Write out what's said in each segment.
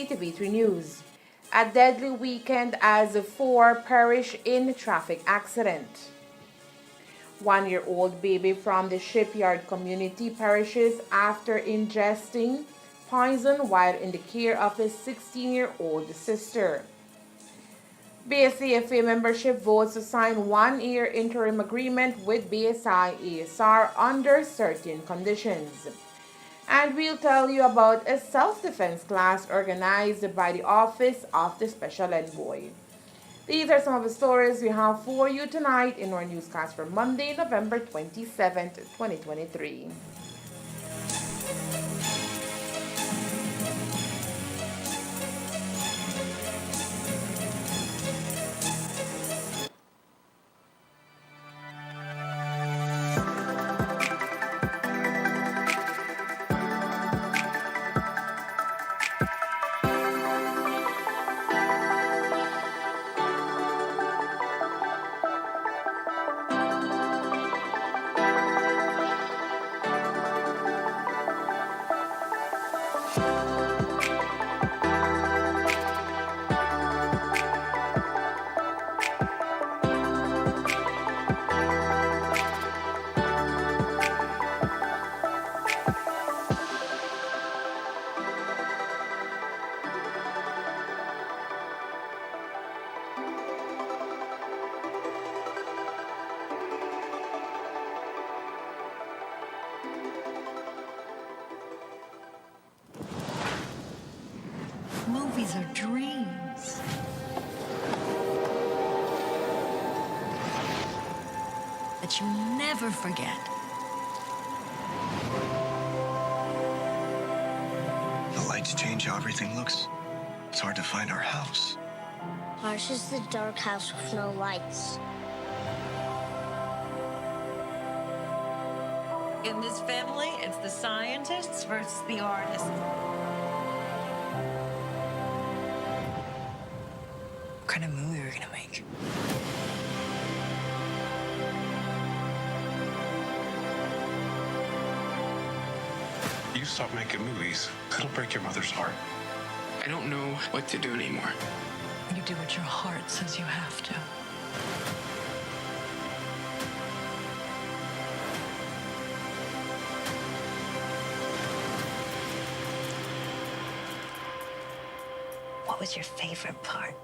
CTV3 News. A deadly weekend as four perish in traffic accident. One-year-old baby from the shipyard community perishes after ingesting poison while in the care of his 16-year-old sister. BSCFA membership votes to sign one-year interim agreement with BSI ASR under certain conditions. And we'll tell you about a self-defense class organized by the Office of the Special Envoy. These are some of the stories we have for you tonight in our newscast for Monday, November 27th, 2023. Movies are dreams. That you never forget. The lights change how everything looks. It's hard to find our house. Ours is the dark house with no lights. In this family, it's the scientists versus the artists. What kind of movie are we gonna make? You stop making movies, it'll break your mother's heart. I don't know what to do anymore. You do what your heart says you have to. What was your favorite part?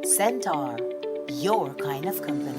Centaur, your kind of company.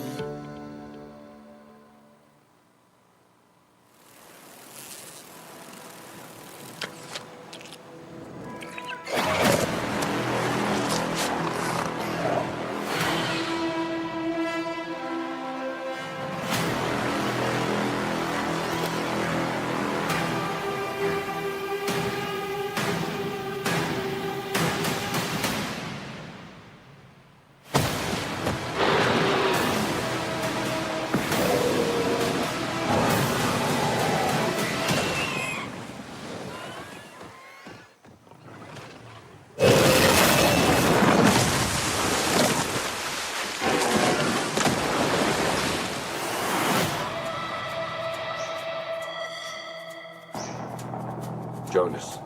Jonas,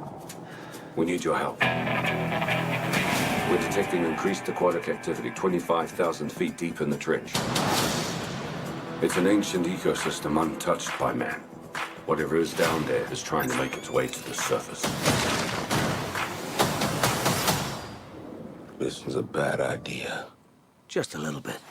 we need your help. We're detecting increased aquatic activity 25,000 feet deep in the trench. It's an ancient ecosystem untouched by man. Whatever is down there is trying to make its way to the surface. This is a bad idea. Just a little bit.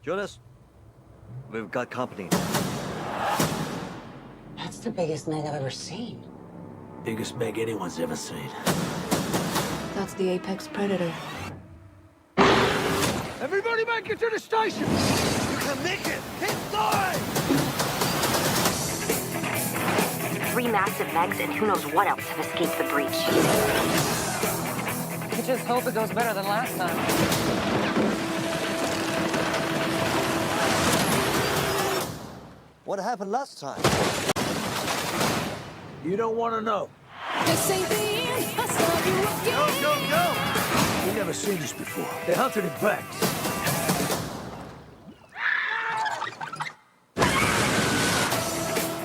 Jonas, we've got company. That's the biggest meg I've ever seen. Biggest meg anyone's ever seen. That's the apex predator. Everybody make it to the station! You can make it! Inside! 3 massive megs and who knows what else have escaped the breach. I just hope it goes better than last time. What happened last time? You don't want to know. This ain't the end. I saw you again. Go, go, go! We've never seen this before. They hunted in packs.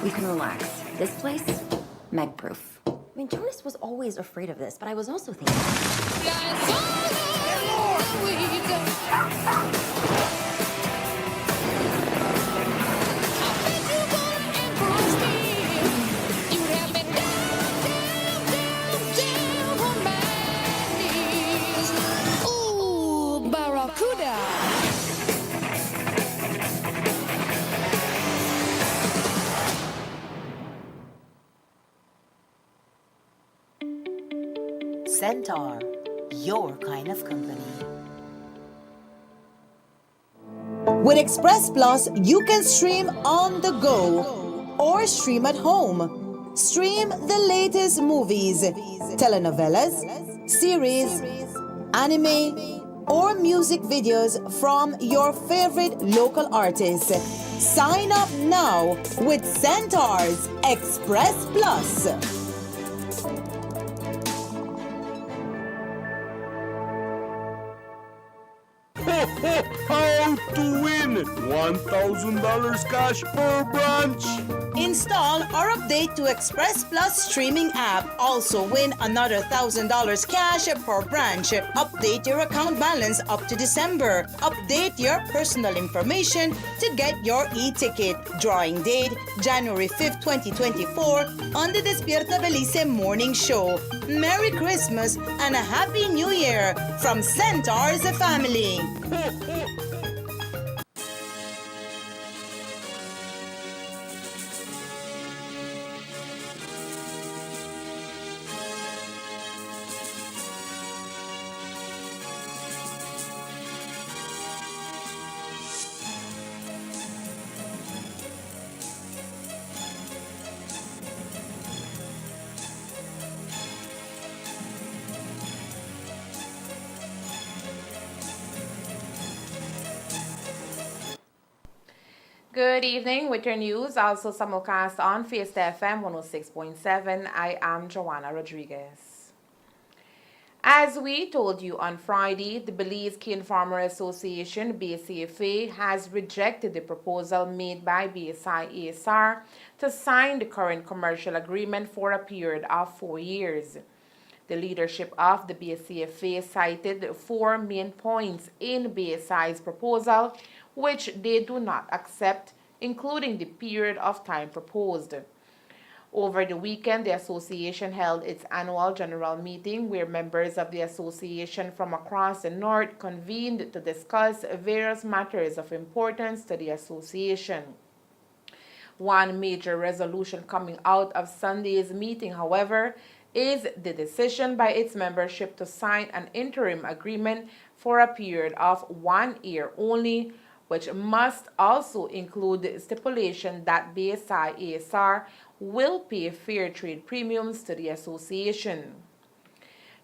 You can relax. This place, Meg-proof. I mean, Jonas was always afraid of this, but I was also thinking... Ooh, Barracuda. Centaur, your kind of company. With Express Plus, you can stream on the go or stream at home. Stream the latest movies, telenovelas, series, anime, or music videos from your favorite local artists. Sign up now with Centaur's Express Plus. How to win $1,000 cash per branch. Install or update to Express Plus streaming app. Also win another $1,000 cash per branch. Update your account balance up to December. Update your personal information to get your e-ticket. Drawing date January 5th, 2024 on the Despierta Belice Morning Show. Merry Christmas and a Happy New Year from Centaur's family. Good evening with your news, also simulcast on Fiesta FM 106.7. I am Joanna Rodriguez. As we told you on Friday, the Belize Cane Farmer Association, BCFA, has rejected the proposal made by BSI ASR to sign the current commercial agreement for a period of 4 years. The leadership of the BCFA cited 4 main points in BSI's proposal, which they do not accept, including the period of time proposed. Over the weekend, the association held its annual general meeting where members of the association from across the North convened to discuss various matters of importance to the association. One major resolution coming out of Sunday's meeting, however, is the decision by its membership to sign an interim agreement for a period of 1 year only, which must also include the stipulation that BSI ASR will pay fair trade premiums to the association.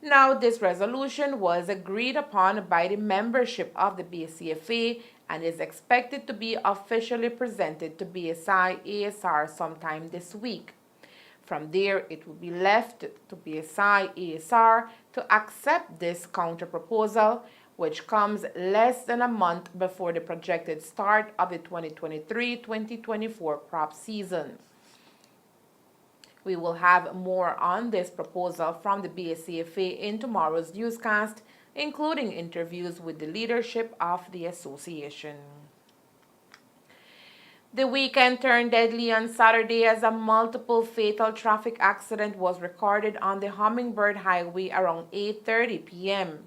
Now, this resolution was agreed upon by the membership of the BCFA and is expected to be officially presented to BSI ASR sometime this week. From there, it will be left to BSI ASR to accept this counter-proposal, which comes less than a month before the projected start of the 2023-2024 crop season. We will have more on this proposal from the BSCFA in tomorrow's newscast, including interviews with the leadership of the association. The weekend turned deadly on Saturday as a multiple fatal traffic accident was recorded on the Hummingbird Highway around 8:30 p.m.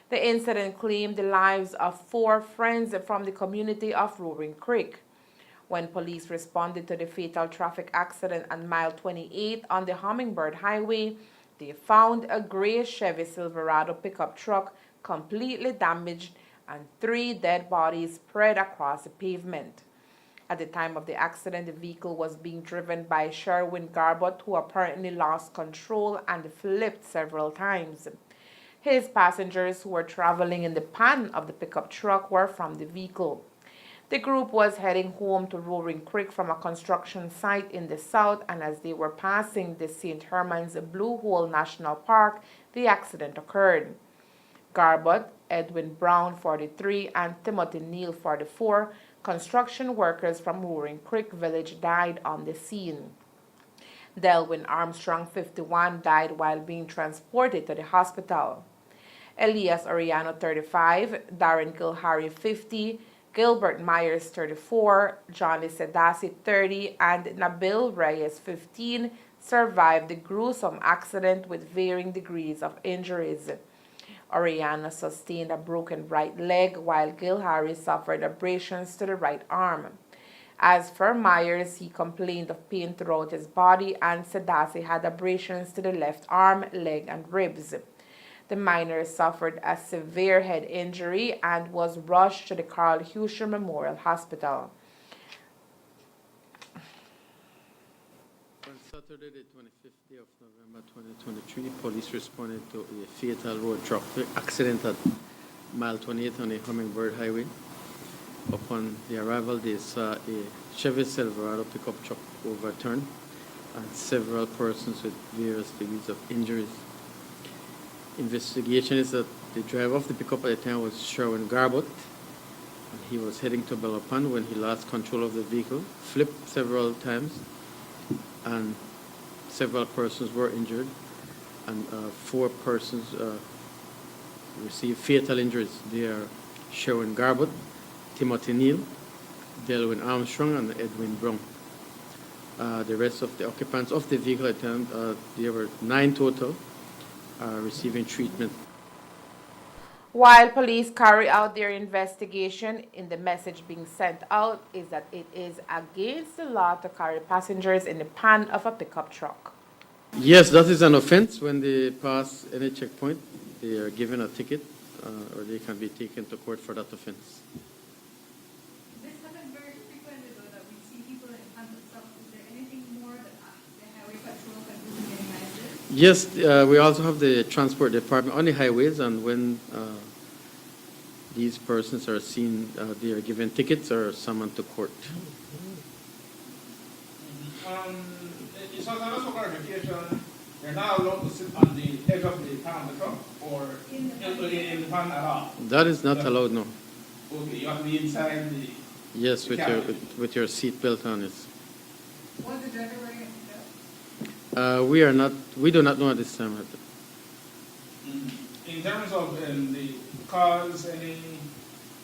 The incident claimed the lives of 4 friends from the community of Roaring Creek. When police responded to the fatal traffic accident at mile 28 on the Hummingbird Highway, they found a gray Chevy Silverado pickup truck completely damaged and 3 dead bodies spread across the pavement. At the time of the accident, the vehicle was being driven by Sherwin Garbott, who apparently lost control and flipped several times. His passengers who were traveling in the pan of the pickup truck were from the vehicle. The group was heading home to Roaring Creek from a construction site in the south, and as they were passing the St. Herman's Blue Hole National Park, the accident occurred. Garbott, Edwin Brown, 43, and Timothy Neal, 44, construction workers from Roaring Creek Village, died on the scene. Delwyn Armstrong, 51, died while being transported to the hospital. Elias Oriano, 35, Darren Gilhari, 50, Gilbert Myers, 34, Johnny Sedasi, 30, and Nabil Reyes, 15, survived the gruesome accident with varying degrees of injuries. Oriana sustained a broken right leg, while Gilhari suffered abrasions to the right arm. As for Myers, he complained of pain throughout his body, and Sedasi had abrasions to the left arm, leg, and ribs. The miner suffered a severe head injury and was rushed to the Carl Huscher Memorial Hospital. On Saturday, the 25th day of November 2023, police responded to a fatal road traffic accident at mile 28 on the Hummingbird Highway. Upon the arrival, they saw a Chevy Silverado pickup truck overturned and several persons with various degrees of injuries. Investigation is that the driver of the pickup at the time was Sherwin Garbott, and he was heading to Bellopan when he lost control of the vehicle, flipped several times, and several persons were injured, and 4 persons received fatal injuries. They are Sherwin Garbott, Timothy Neal, Delwyn Armstrong, and Edwin Brown. The rest of the occupants of the vehicle at the time, there were 9 total, receiving treatment. While police carry out their investigation, in the message being sent out is that it is against the law to carry passengers in the pan of a pickup truck. Yes, that is an offense. When they pass any checkpoint, they are given a ticket, or they can be taken to court for that offense. This happens very frequently, though, that we see people in pans of trucks. Is there anything more that the highway patrol can do to minimize this? Yes, we also have the transport department on the highways, and when these persons are seen, they are given tickets or summoned to court. It's also clarification. You're not allowed to sit on the edge of the pan of the truck or in the pan at all. That is not allowed, no. Okay, you have to be inside the. Yes, the with your seat belt on it. Was the driver wearing a seatbelt? We do not know at this time. In terms of the cause, any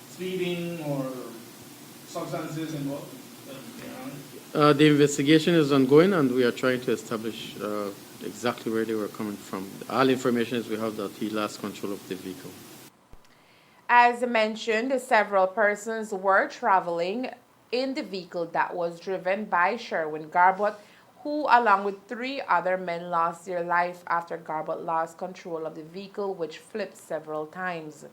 speeding or substances involved? The investigation is ongoing, and we are trying to establish exactly where they were coming from. All information is we have that he lost control of the vehicle. As mentioned, several persons were traveling in the vehicle that was driven by Sherwin Garbott, who, along with 3 other men, lost their life after Garbott lost control of the vehicle, which flipped several times.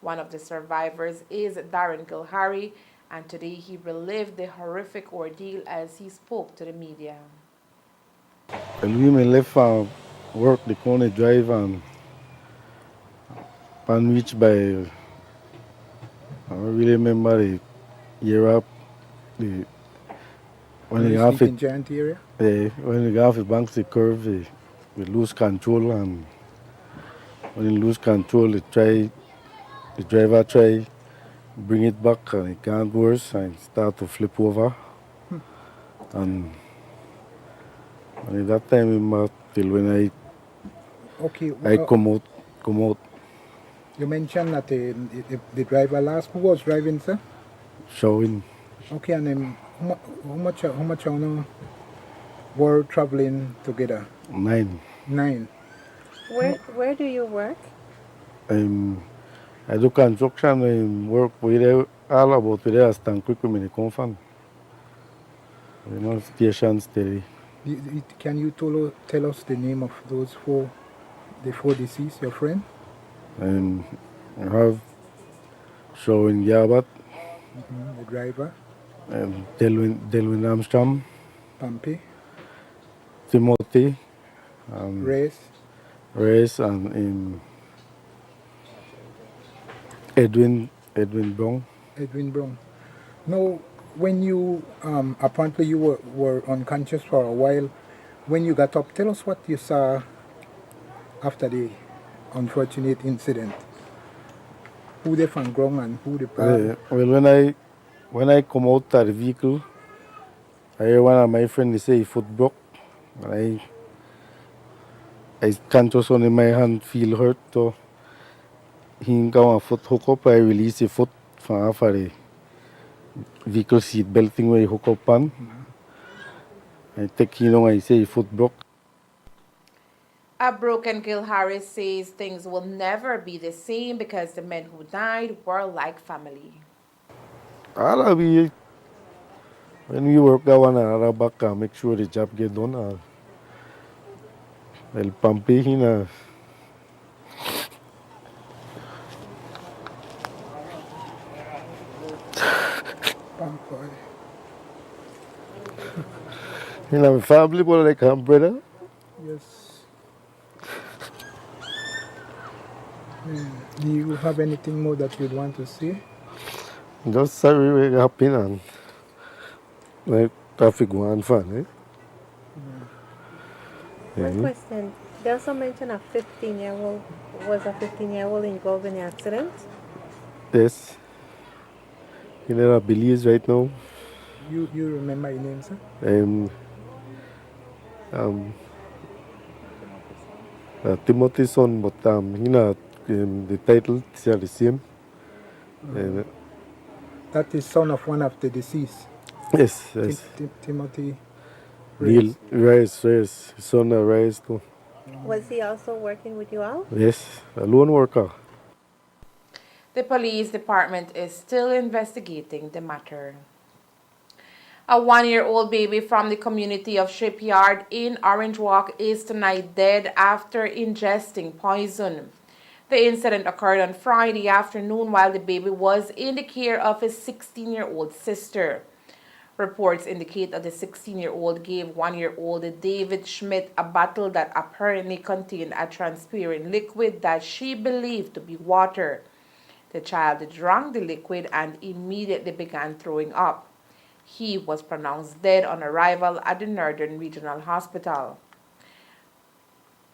One of the survivors is Darren Gilhari, and today he relived the horrific ordeal as he spoke to the media. When we left work, the corner drive and reached by, I don't really remember the year up, when you have it, giant area? when you have it banks the curve, we lose control, and when you lose control, the driver try bring it back, and it can't worse, and it start to flip over. And at that time, till when I come out. You mentioned that the driver last. Who was driving, sir? Showing. Okay, and then how much were traveling together? 9. 9. Where do you work? I do construction and work with all about with the stand quick when they come from. Station steady. Can you tell us the name of the 4 deceased, your friend? I have Showing Garbott. The driver. Delwyn Armstrong. Pampy. Timothy. Reyes. Reyes and Edwin Brown. Edwin Brown. Now, when you apparently you were unconscious for a while, when you got up, tell us what you saw after the unfortunate incident. Who they found ground and who they bad? Well, when I come out of the vehicle, I hear one of my friends say his foot broke. And I conscious on in my hand feel hurt, so he got one foot hook up. I release the foot from off of the vehicle seat belt thing where you hook up on. I take I say his foot broke. A broken Gil Harris says things will never be the same because the men who died were like family. All of we, when we work that one another back and make sure the job get done. El Pampi, my family, but like I'm brother. Yes. Do you have anything more that you'd want to say? Just sorry we happen and like traffic going fun, One question. There also mentioned a 15-year-old. Was a 15-year-old involved in the accident? Yes. You know what Belize right now? You remember your name, sir? Timothy's son, but the title are the same. That is son of one of the deceased. Yes. Timothy Neil Rice, son of Rice too. Was he also working with you all? Yes, a lone worker. The police department is still investigating the matter. A 1-year-old baby from the community of Shipyard in Orange Walk is tonight dead after ingesting poison. The incident occurred on Friday afternoon while the baby was in the care of his 16-year-old sister. Reports indicate that the 16-year-old gave 1-year-old David Schmidt a bottle that apparently contained a transparent liquid that she believed to be water. The child drank the liquid and immediately began throwing up. He was pronounced dead on arrival at the Northern Regional Hospital.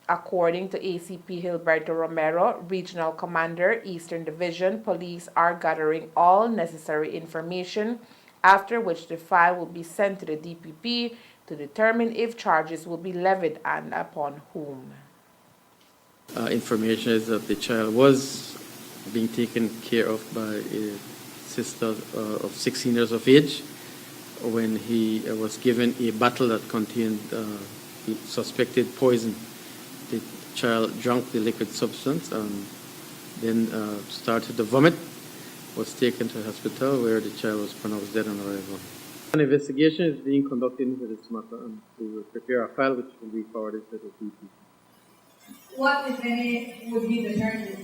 According to ACP Gilberto Romero, Regional Commander, Eastern Division, police are gathering all necessary information, after which the file will be sent to the DPP to determine if charges will be levied and upon whom. Information is that the child was being taken care of by a sister of 16 years of age when he was given a bottle that contained suspected poison. The child drank the liquid substance and then started to vomit, was taken to the hospital where the child was pronounced dead on arrival. An investigation is being conducted into this matter and we will prepare a file which will be forwarded to the DPP. What, if any, would be the charges?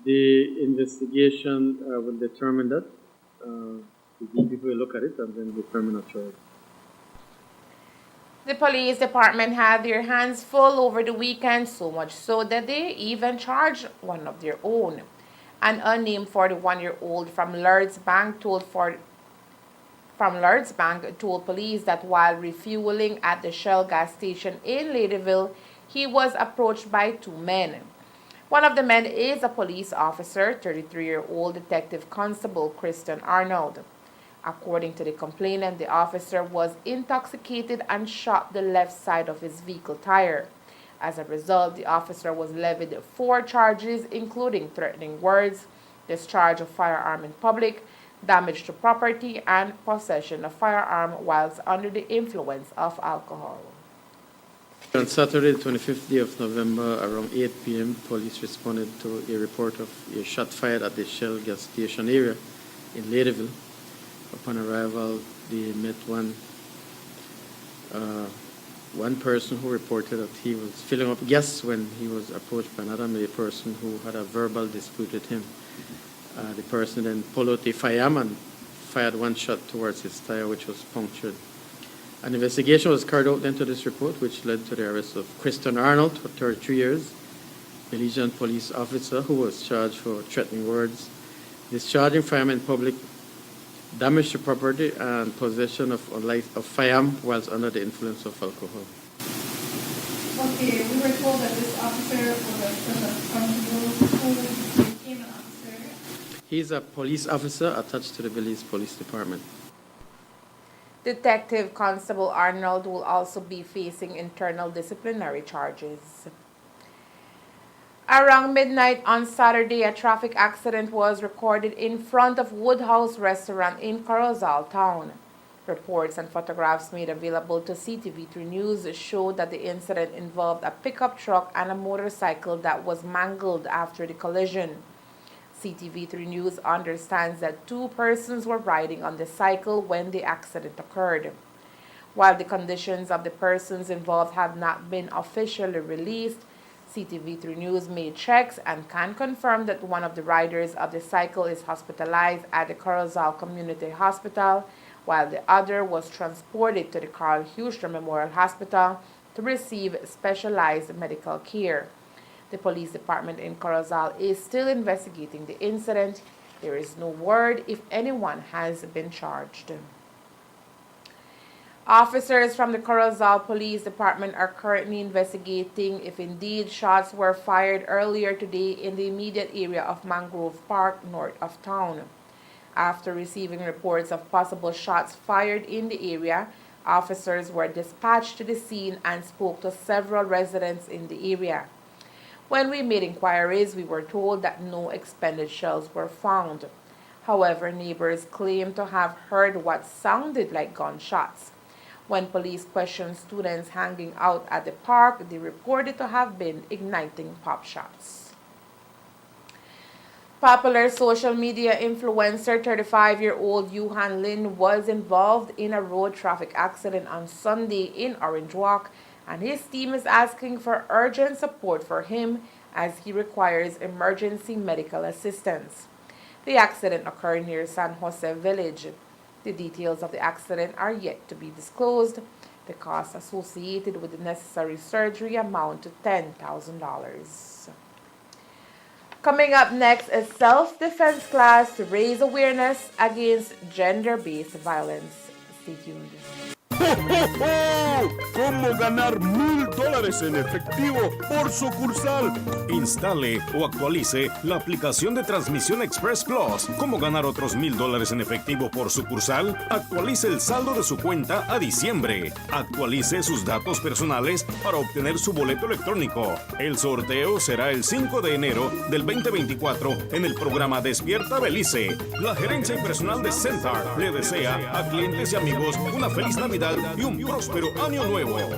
The investigation will determine that. The DPP will look at it and then determine a charge. The police department had their hands full over the weekend, so much so that they even charged one of their own. An unnamed 41-year-old from Lords Bank told police that while refueling at the Shell gas station in Ladyville, he was approached by 2 men. One of the men is a police officer, 33-year-old Detective Constable Kristen Arnold. According to the complainant, the officer was intoxicated and shot the left side of his vehicle tire. As a result, the officer was levied 4 charges, including threatening words, discharge of firearm in public, damage to property, and possession of firearm whilst under the influence of alcohol. On Saturday, the 25th day of November, around 8 p.m., police responded to a report of a shot fired at the Shell gas station area in Ladyville. Upon arrival, they met one person who reported that he was filling up gas when he was approached by another person who had a verbal dispute with him. The person then pulled out a firearm and fired 1 shot towards his tire, which was punctured. An investigation was carried out into this report, which led to the arrest of Kristen Arnold for 33 years Belizean police officer who was charged for threatening words, discharging firearm in public, damage to property, and possession of firearm whilst under the influence of alcohol. Okay, we were told that this officer was from who became an officer. He is a police officer attached to the Belize Police Department. Detective Constable Arnold will also be facing internal disciplinary charges. Around midnight on Saturday, a traffic accident was recorded in front of Woodhouse Restaurant in Corozal Town. Reports and photographs made available to CTV3 News showed that the incident involved a pickup truck and a motorcycle that was mangled after the collision. CTV3 News understands that 2 persons were riding on the cycle when the accident occurred. While the conditions of the persons involved have not been officially released, CTV3 News made checks and can confirm that one of the riders of the cycle is hospitalized at the Corozal Community Hospital, while the other was transported to the Carl Houston Memorial Hospital to receive specialized medical care. The police department in Corozal is still investigating the incident. There is no word if anyone has been charged. Officers from the Corozal Police Department are currently investigating if indeed shots were fired earlier today in the immediate area of Mangrove Park, north of town. After receiving reports of possible shots fired in the area, officers were dispatched to the scene and spoke to several residents in the area. When we made inquiries, we were told that no expended shells were found. However, neighbors claimed to have heard what sounded like gunshots. When police questioned students hanging out at the park, they reported to have been igniting pop shots. Popular social media influencer 35-year-old Yuhan Lin was involved in a road traffic accident on Sunday in Orange Walk, and his team is asking for urgent support for him as he requires emergency medical assistance. The accident occurred near San Jose Village. The details of the accident are yet to be disclosed. The costs associated with the necessary surgery amount to $10,000. Coming up next, a self-defense class to raise awareness against gender-based violence. Stay tuned. ¿Cómo ganar $1000 en efectivo por sucursal? Instale o actualice la aplicación de transmisión Express Plus. ¿Cómo ganar otros $1000 en efectivo por sucursal? Actualice el saldo de su cuenta a diciembre. Actualice sus datos personales para obtener su boleto electrónico. El sorteo será el 5 de enero del 2024 en el programa Despierta Belice. La gerencia y personal de Centar le desea a clientes y amigos una feliz Navidad y un próspero año nuevo.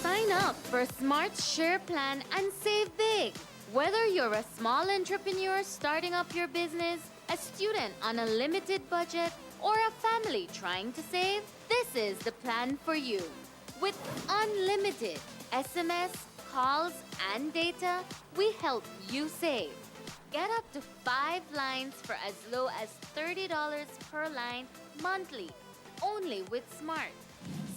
Sign up for Smart Share Plan and save big. Whether you're a small entrepreneur starting up your business, a student on a limited budget, or a family trying to save, this is the plan for you. With unlimited SMS, calls, and data, we help you save. Get up to 5 lines for as low as $30 per line monthly, only with Smart.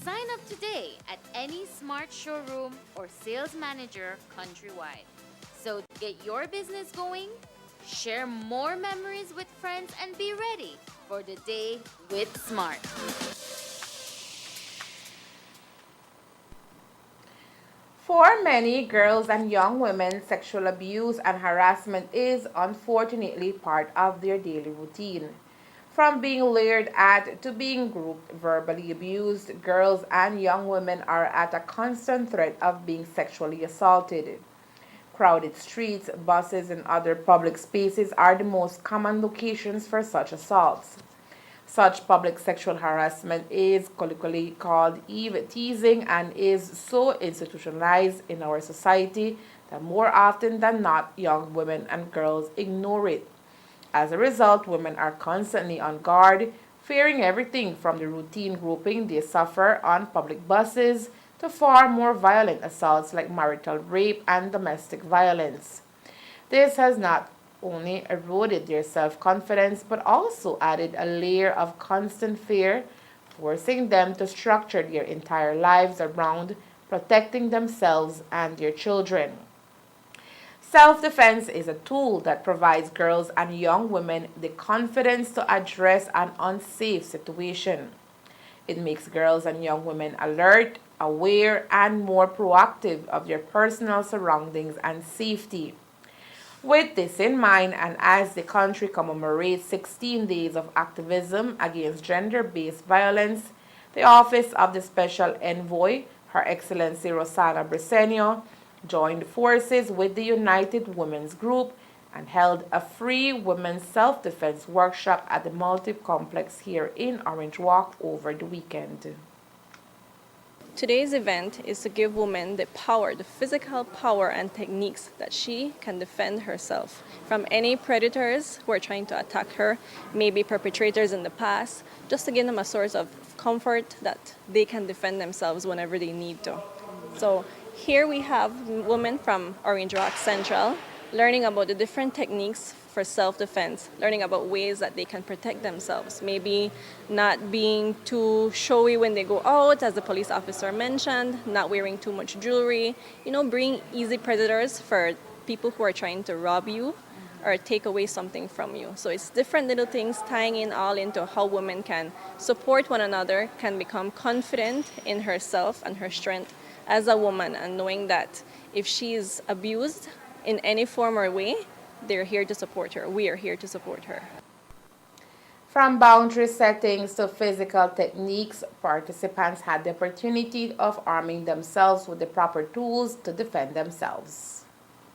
Sign up today at any Smart showroom or sales manager countrywide. So get your business going, share more memories with friends, and be ready for the day with Smart. For many girls and young women, sexual abuse and harassment is unfortunately part of their daily routine. From being leered at to being grouped, verbally abused, girls and young women are at a constant threat of being sexually assaulted. Crowded streets, buses, and other public spaces are the most common locations for such assaults. Such public sexual harassment is colloquially called eve teasing and is so institutionalized in our society that more often than not, young women and girls ignore it. As a result, women are constantly on guard, fearing everything from the routine groping they suffer on public buses to far more violent assaults like marital rape and domestic violence. This has not only eroded their self confidence but also added a layer of constant fear, forcing them to structure their entire lives around protecting themselves and their children. Self defense is a tool that provides girls and young women the confidence to address an unsafe situation. It makes girls and young women alert, aware, and more proactive of their personal surroundings and safety. With this in mind, and as the country commemorates 16 days of activism against gender based violence, the Office of the Special Envoy, Her Excellency Rosana Briceño, joined forces with the United Women's Group and held a free women's self defense workshop at the Multi Complex here in Orange Walk over the weekend. Today's event is to give women the power, the physical power and techniques that she can defend herself from any predators who are trying to attack her, maybe perpetrators in the past, just to give them a source of comfort that they can defend themselves whenever they need to. So here we have women from Orange Rock Central learning about the different techniques for self-defense, learning about ways that they can protect themselves, maybe not being too showy when they go out, as the police officer mentioned, not wearing too much jewelry, being easy predators for people who are trying to rob you or take away something from you. So it's different little things tying in all into how women can support one another, can become confident in herself and her strength as a woman, and knowing that if she is abused in any form or way, they're here to support her. We are here to support her. From boundary settings to physical techniques, participants had the opportunity of arming themselves with the proper tools to defend themselves.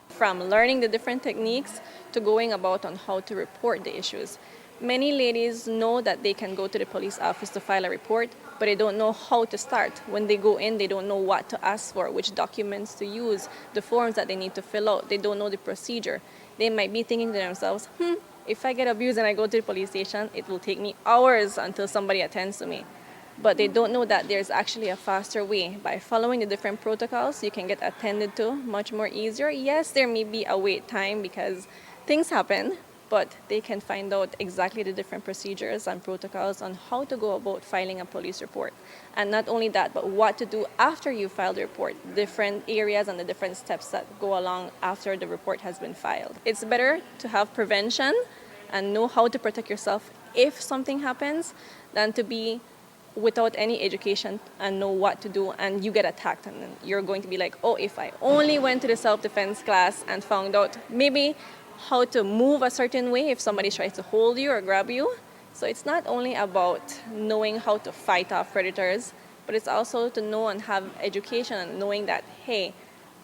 From learning the different techniques to going about on how to report the issues. Many ladies know that they can go to the police office to file a report, but they don't know how to start. When they go in, they don't know what to ask for, which documents to use, the forms that they need to fill out. They don't know the procedure. They might be thinking to themselves, if I get abused and I go to the police station, it will take me hours until somebody attends to me. But they don't know that there's actually a faster way. By following the different protocols, you can get attended to much more easier. Yes, there may be a wait time because things happen, but they can find out exactly the different procedures and protocols on how to go about filing a police report. And not only that, but what to do after you file the report, different areas and the different steps that go along after the report has been filed. It's better to have prevention and know how to protect yourself if something happens than to be without any education and know what to do and you get attacked and then you're going to be like, oh, if I only went to the self-defense class and found out maybe how to move a certain way if somebody tries to hold you or grab you. So it's not only about knowing how to fight off predators, but it's also to know and have education and knowing that, hey,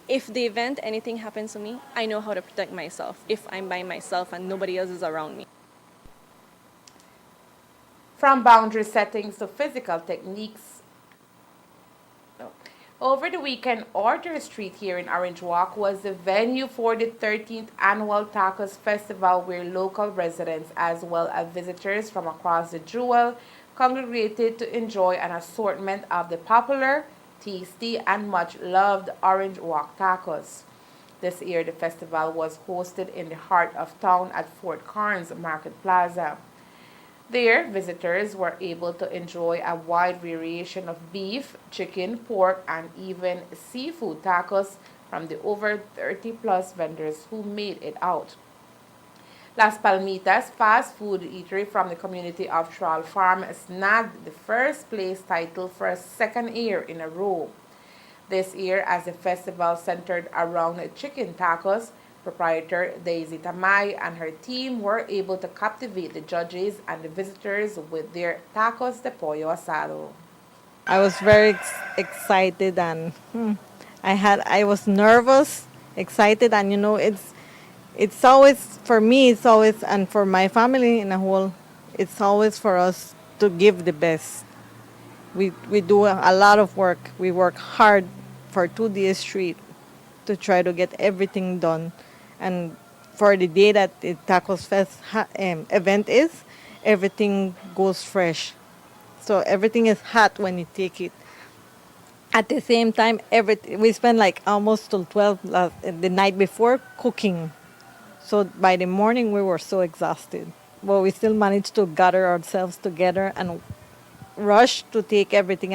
if the event anything happens to me, I know how to protect myself if I'm by myself and nobody else is around me. From boundary settings to physical techniques. Over the weekend, Orchard Street here in Orange Walk was the venue for the 13th annual Tacos Festival, where local residents as well as visitors from across the Jewel congregated to enjoy an assortment of the popular, tasty, and much loved Orange Walk tacos. This year, the festival was hosted in the heart of town at Fort Karns Market Plaza. There, visitors were able to enjoy a wide variation of beef, chicken, pork, and even seafood tacos from the over 30 plus vendors who made it out. Las Palmitas fast food eatery from the community of Tral Farm snagged the first place title for a second year in a row. This year, as the festival centered around chicken tacos, proprietor Daisy Tamay and her team were able to captivate the judges and the visitors with their tacos de pollo asado. I was very excited and I was nervous, excited, and it's always for me. It's always and for my family in a whole. It's always for us to give the best. We do a lot of work. We work hard for 2 days straight to try to get everything done, and for the day that the Tacos Fest event is, everything goes fresh. So everything is hot when you take it. At the same time, we spend like almost till 12 the night before cooking. So by the morning, we were so exhausted. But we still managed to gather ourselves together and rush to take everything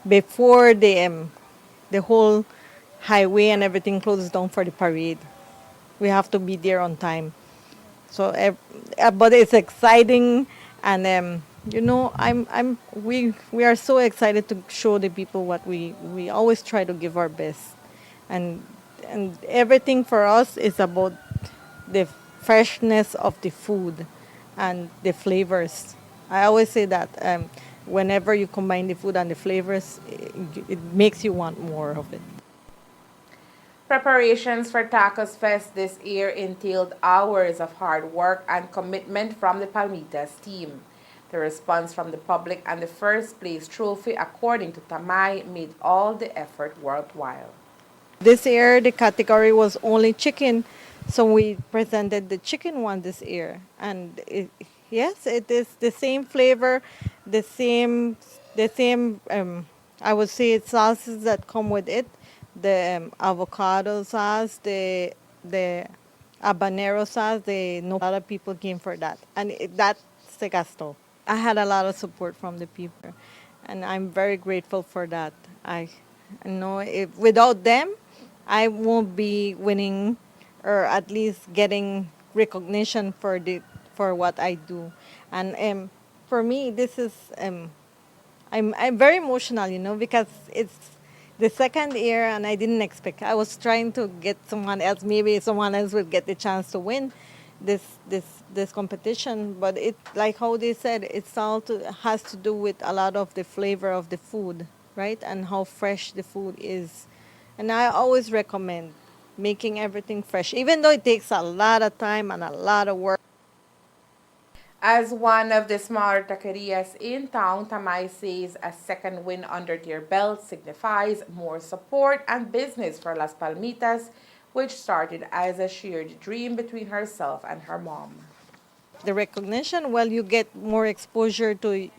before the whole highway and everything closes down for the parade. We have to be there on time. So, but it's exciting, and we are so excited to show the people what we always try to give our best, and everything for us is about the freshness of the food and the flavors. I always say that whenever you combine the food and the flavors, it makes you want more of it. Preparations for Tacos Fest this year entailed hours of hard work and commitment from the Palmitas team. The response from the public and the first place trophy, according to Tamay, made all the effort worthwhile. This year, the category was only chicken, so we presented the chicken one this year. And yes, it is the same flavor, the same, I would say, sauces that come with it. The avocado sauce, the habanero sauce, a lot of people came for that. And that se gastó. I had a lot of support from the people, and I'm very grateful for that. I know if without them, I won't be winning, or at least getting recognition for what I do. And for me, this is I'm very emotional, because it's the second year and I didn't expect. I was trying to get someone else. Maybe someone else will get the chance to win this competition. But it, like how they said, has to do with a lot of the flavor of the food, right? And how fresh the food is. And I always recommend making everything fresh, even though it takes a lot of time and a lot of work. As one of the smaller taquerias in town, Tamay says a second win under their belt signifies more support and business for Las Palmitas, which started as a shared dream between herself and her mom. The recognition, well, you get more exposure to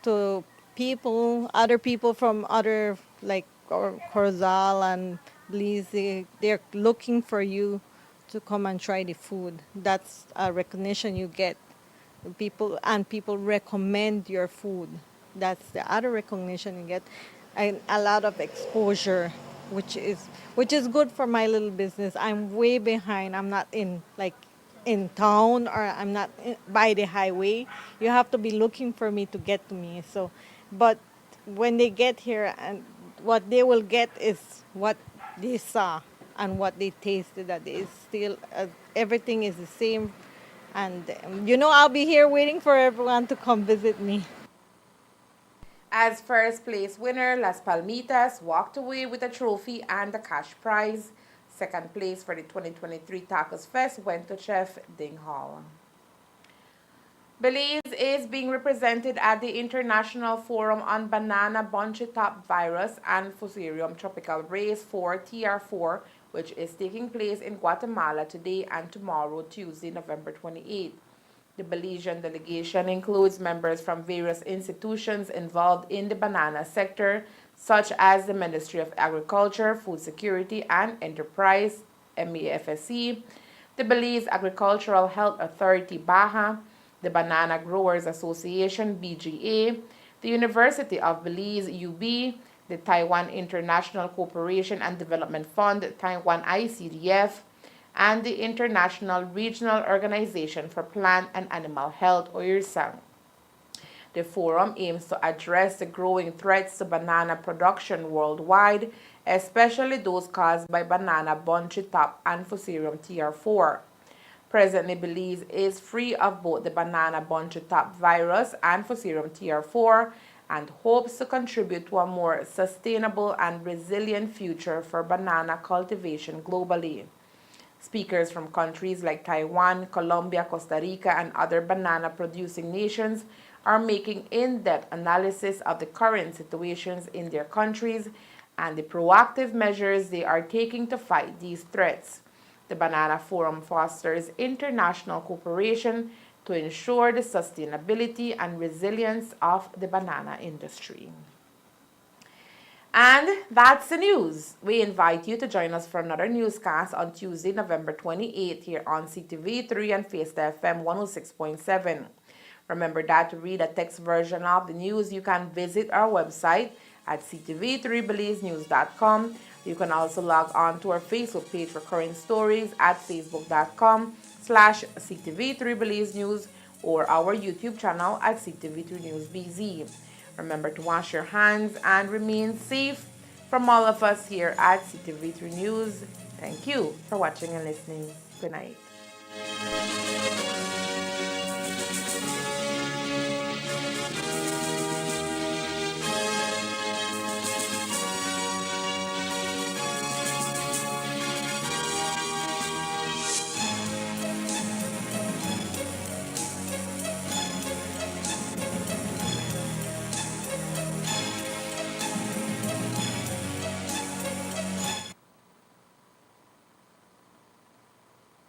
to other people from other, like Corzal and Belize. They're looking for you to come and try the food. That's a recognition you get. People recommend your food. That's the other recognition you get, and a lot of exposure, which is good for my little business. I'm way behind. I'm not in town, or I'm not by the highway. You have to be looking for me to get to me. So, but when they get here, and what they will get is what they saw and what they tasted. That is still everything is the same, and I'll be here waiting for everyone to come visit me. As first place winner, Las Palmitas walked away with a trophy and a cash prize. Second place for the 2023 Tacos Fest went to Chef Ding Hall. Belize is being represented at the International Forum on Banana Bunchy Top Virus and Fusarium Tropical Race 4 TR4, which is taking place in Guatemala today and tomorrow, Tuesday, November 28. The Belizean delegation includes members from various institutions involved in the banana sector, such as the Ministry of Agriculture, Food Security and Enterprise, MEFSC, the Belize Agricultural Health Authority, BAHA, the Banana Growers Association, BGA, the University of Belize, UB, the Taiwan International Cooperation and Development Fund, Taiwan ICDF, and the International Regional Organization for Plant and Animal Health, or IRSANG. The forum aims to address the growing threats to banana production worldwide, especially those caused by banana bunchy top and Fusarium TR4. Presently, Belize is free of both the banana bunchy top virus and Fusarium TR4 and hopes to contribute to a more sustainable and resilient future for banana cultivation globally. Speakers from countries like Taiwan, Colombia, Costa Rica, and other banana-producing nations are making in-depth analysis of the current situations in their countries and the proactive measures they are taking to fight these threats. The Banana Forum fosters international cooperation to ensure the sustainability and resilience of the banana industry. And that's the news. We invite you to join us for another newscast on Tuesday, November 28th here on CTV3 and Fiesta FM 106.7. Remember that to read a text version of the news, you can visit our website at ctv3belizenews.com. You can also log on to our Facebook page for current stories at facebook.com/ctv3belizenews or our YouTube channel at CTV3NewsBZ. Remember to wash your hands and remain safe. From all of us here at CTV3 News, thank you for watching and listening. Good night.